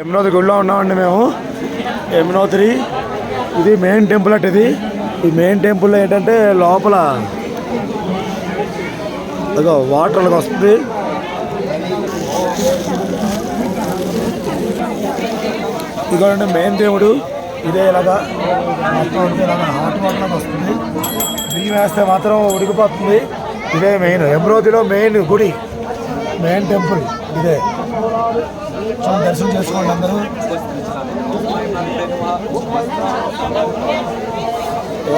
యమునోత్రి గుడిలో ఉన్నామండి మేము. యమునోత్రి ఇది మెయిన్ టెంపుల్ అంటే ఇది. ఈ మెయిన్ టెంపుల్ ఏంటంటే లోపల అదో వాటర్ అలాగ వస్తుంది. ఇదిగోండి మెయిన్ దేవుడు ఇదే. ఇలాగా మొత్తం ఇలాగా హాట్ వాటర్ వస్తుంది. బియ్యం వేస్తే మాత్రం ఉడికిపోతుంది. ఇదే మెయిన్ యమునోత్రిలో మెయిన్ గుడి, మెయిన్ టెంపుల్ ఇదే. దర్శనం చేసుకోండి అందరూ.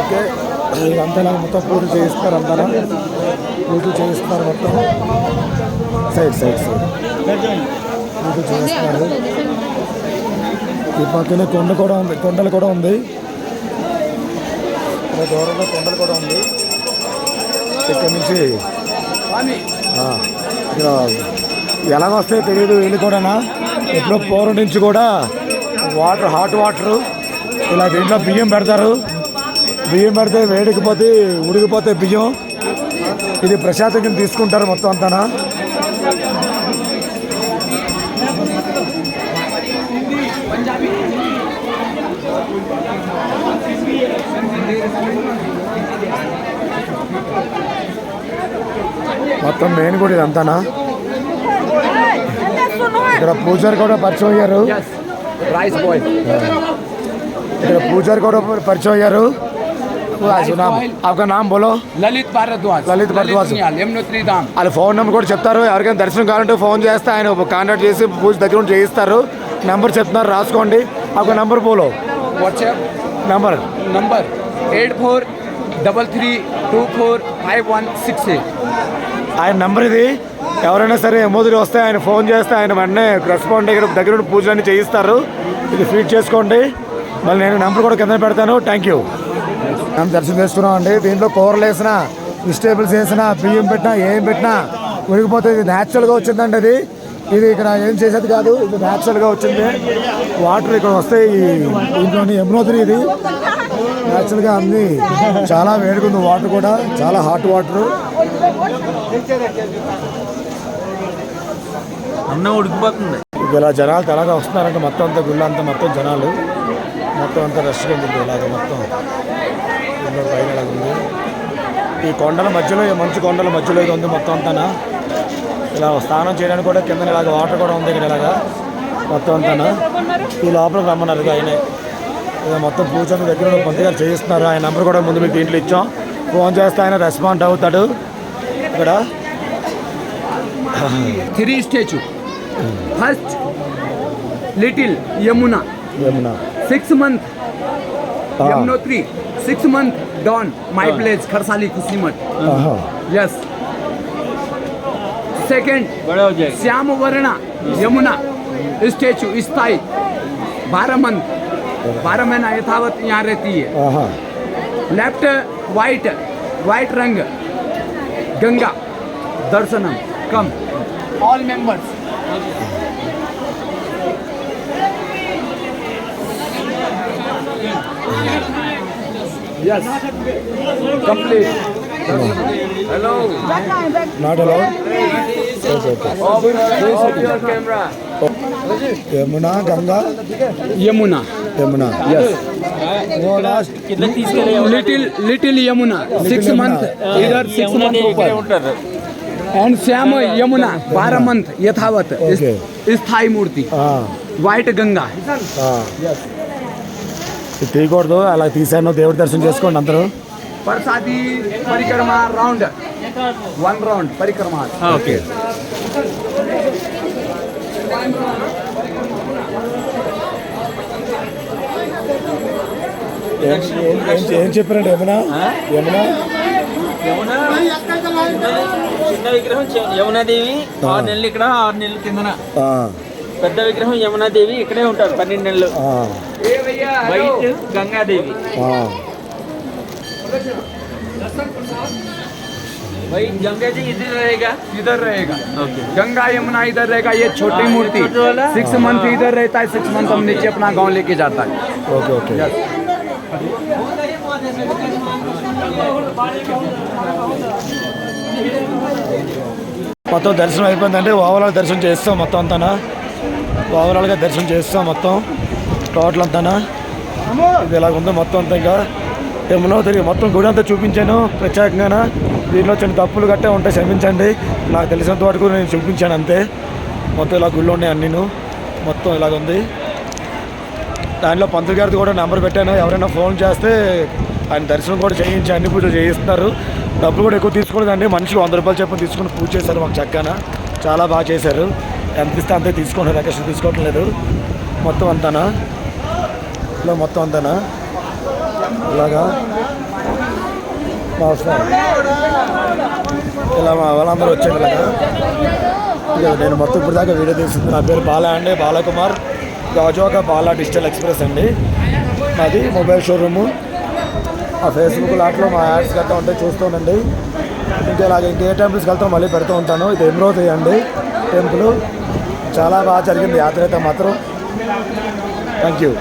ఓకే, ఇదంతా మొత్తం పూజలు చేయిస్తారు. అంతా పూజలు చేయిస్తారు మొత్తం. సైడ్ పూజలు చేయిస్తారు. ఈ పక్కనే కొండలు కూడా ఉంది. దూరంలో కొండలు కూడా ఉంది. ఇక్కడ నుంచి ఇక్కడ ఎలాగొస్తాయో తెలియదు. వీళ్ళు కూడా ఎప్పుడో పూర్వం నుంచి కూడా వాటర్, హాట్ వాటరు ఇలా దీంట్లో బియ్యం పెడతారు. బియ్యం పెడితే వేడికిపోతే ఉడికిపోతే బియ్యం. ఇది ప్రశాంతంగా తీసుకుంటారు మొత్తం అంతా. మొత్తం మెయిన్ కూడా ఇదంతానా. ఇక్కడ పూజారి కూడా పరిచయం అయ్యారు. ఇక్కడ పూజారి కూడా పరిచయం అయ్యారు. నామ్ బోలో. లలిత్ భారద్వాజ్. వాళ్ళ ఫోన్ నెంబర్ కూడా చెప్తారు. ఎవరికైనా దర్శనం కావాలంటే ఫోన్ చేస్తే ఆయన కాంటాక్ట్ చేసి పూజ దగ్గర చేయిస్తారు. నెంబర్ చెప్తున్నారు, రాసుకోండి. ఒక నెంబర్ బోలో. WhatsApp number 8433245168. ఆయన నెంబర్ ఇది. ఎవరైనా సరే యమునోత్రి వస్తే ఆయన ఫోన్ చేస్తే ఆయన వెంటనే రెస్పాండ్ ఇక్కడ దగ్గర పూజలన్నీ చేయిస్తారు. ఇది ఫీడ్ చేసుకోండి. మళ్ళీ నేను నెంబర్ కూడా కింద పెడతాను. Thank you. మేము దర్శనం చేసుకున్నాం అండి. దీంట్లో కూరలు వేసినా, వెజిటేబుల్స్ వేసినా, బియ్యం పెట్టినా, ఏం పెట్టినా ఉడికిపోతే ఇది న్యాచురల్గా వచ్చిందండి. ఇది ఇక్కడ ఏం చేసేది కాదు. ఇది న్యాచురల్గా వచ్చింది. వాటర్ ఇక్కడ వస్తాయి. దీంట్లోని యమునోత్రి ఇది న్యాచురల్గా అన్ని చాలా వేడుకుంది. వాటర్ కూడా చాలా హాట్ వాటర్. అన్నం ఉడికిపోతుంది. ఇలా జనాలు తెలాగా వస్తున్నారంటే మొత్తం అంతా గుళ్ళ అంతా మొత్తం జనాలు మొత్తం అంతా రష్గా ఉంది. ఇలాగ మొత్తం పైన ఇలాగ ఉంది. ఈ కొండల మధ్యలో, మంచు కొండల మధ్యలో ఇది ఉంది మొత్తం అంతా. ఇలా స్నానం చేయడానికి కూడా కింద ఇలాగ వాటర్ కూడా ఉంది. ఇక్కడ ఇలాగా మొత్తం అంతా ఈ లోపలికి రమ్మన్నారు. ఆయనే ఇలా మొత్తం పూజల దగ్గర పొందిగా చేయిస్తున్నారు. ఆయన నెంబర్ కూడా ముందు మీకు దీంట్లో ఇచ్చాం. ఫోన్ చేస్తే ఆయన రెస్పాండ్ అవుతాడు. ఇక్కడ 3 statue. First little Yamuna 6 month. Yamunotri 6 month dawn. My place Kharsali Kusimat. Yes. Second श्याम वर्णा यमुना स्टेचू स्थायी 12 month 12 महीना यथावत यहाँ रहती है. लेफ्ट वाइट रंग गंगा दर्शनम. Come all members. Yes. Complete. Hello. Not allowed. Off your camera. Yamuna Ganga Yamuna. Yes. वो लास्ट लिटिल यमुना 6 month. इधर 6 month ऊपर. एंड श्याम यमुना 12 month यथावत स्थायी मूर्ति. वाइट गंगा. తీయకూడదు. అలా తీసాను. దేవుడి దర్శనం చేసుకోండి అందరూ. प्रसादी परिक्रमा राउंड 1 राउंड परिक्रमा. ओके. ఏం చెప్పారండి? యమునా చిన్న విగ్రహం యమునాదేవి 6 నెలలు ఇక్కడ, 6 నెలలు కిందన. పెద్ద విగ్రహం యమునాదేవి ఇక్కడే ఉంటారు 12 నెలలు. వైట్ గంగాదేవి. वही गंगा जी इधर रहेगा. ओके. गंगा यमुना इधर रहेगा. ये छोटी मूर्ति 6 month इधर रहता है. 6 month हम नीचे अपना गांव लेके जाता है. Okay okay. మొత్తం దర్శనం అయిపోయిందంటే ఓవరాల్ దర్శనం చేస్తాం మొత్తం అంతా. ఓవరాల్గా దర్శనం చేస్తాం మొత్తం టోటల్ అంతానా. ఇది ఇలాగ ఉంది మొత్తం అంతా. ఇంకా యమునోత్రి మొత్తం గుడి అంతా చూపించాను ప్రత్యేకంగా. దీనిలో చిన్న తప్పులు గట్టే ఉంటాయి, క్షమించండి. నాకు తెలిసినంత వరకు నేను చూపించాను అంతే. మొత్తం ఇలా గుళ్ళు ఉన్నాయి అన్నీ మొత్తం ఇలాగ ఉంది. దానిలో పంతులు గారిది కూడా నెంబర్ పెట్టాను, ఎవరైనా ఫోన్ చేస్తే ఆయన దర్శనం కూడా చేయించి అన్ని పూజలు చేయిస్తున్నారు. డబ్బులు కూడా ఎక్కువ తీసుకోలేదండి, మనిషికి 100 రూపాయలు చెప్పని తీసుకుని పూజ చేశారు మాకు చక్కగా. చాలా బాగా చేశారు. ఎంత ఇస్తే అంతే తీసుకుంటారు, ఎక్కడ తీసుకోవటం లేదు. మొత్తం అంతానా ఇలా మొత్తం అంతానా ఇలాగా వస్తారు. ఇలా మా వాళ్ళందరూ వచ్చారు ఇలాగా. నేను మొత్తం ఇప్పుడు దాకా వీడియో తీస్తుంది. నా పేరు బాలా అండి, బాలకుమార్, గాజువాక బాలా డిజిటల్ ఎక్స్ప్రెస్ అండి. మాది మొబైల్ షోరూము. ఆ ఫేస్బుక్ లాట్లో మా యాడ్స్ గట్రా ఉంటాయి, చూస్తూ ఉండండి. ఇంకా ఇలాగే ఇంకే టెంపుల్స్కి వెళ్తాం మళ్ళీ పెడుతూ ఉంటాను. ఇది ఎమ్రోతి అండి టెంపుల్. చాలా బాగా జరిగింది యాత్ర అయితే మాత్రం. Thank you.